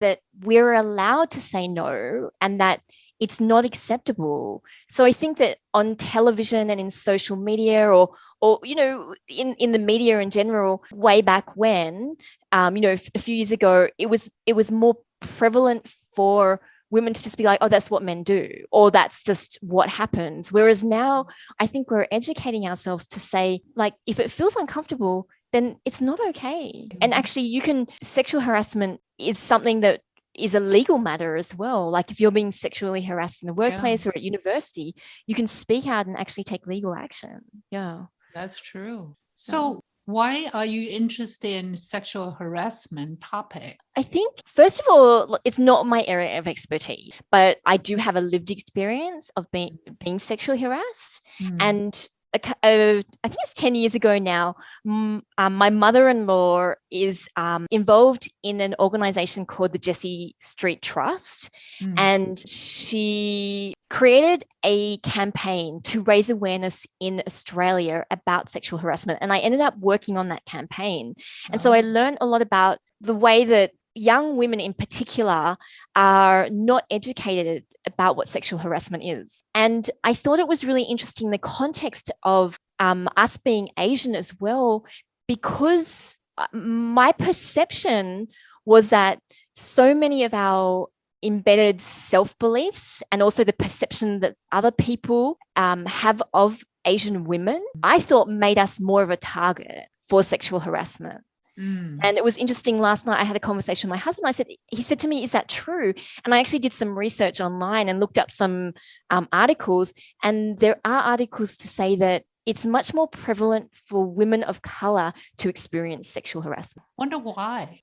that we're allowed to say no and that it's not acceptable. So I think that on television and in social media or in the media in general, way back when, a few years ago, it was more prevalent for women to just be like, oh, that's what men do, or that's just what happens. Whereas now, I think we're educating ourselves to say, like, if it feels uncomfortable, then it's not okay. And actually, sexual harassment is something that is a legal matter as well. Like if you're being sexually harassed in the workplace or at university, you can speak out and actually take legal action. Yeah. That's true. So why are you interested in sexual harassment topic? I think, first of all, it's not my area of expertise, but I do have a lived experience of being sexually harassed. And I think it's 10 years ago now, my mother-in-law is involved in an organization called the Jessie Street Trust. And she created a campaign to raise awareness in Australia about sexual harassment. And I ended up working on that campaign. And so I learned a lot about the way that young women in particular are not educated about what sexual harassment is. And I thought it was really interesting, the context of us being Asian as well, because my perception was that so many of our embedded self-beliefs and also the perception that other people have of Asian women, I thought made us more of a target for sexual harassment. And it was interesting. Last night I had a conversation with my husband. He said to me, is that true? And I actually did some research online and looked up some articles. And there are articles to say that it's much more prevalent for women of color to experience sexual harassment. Wonder why?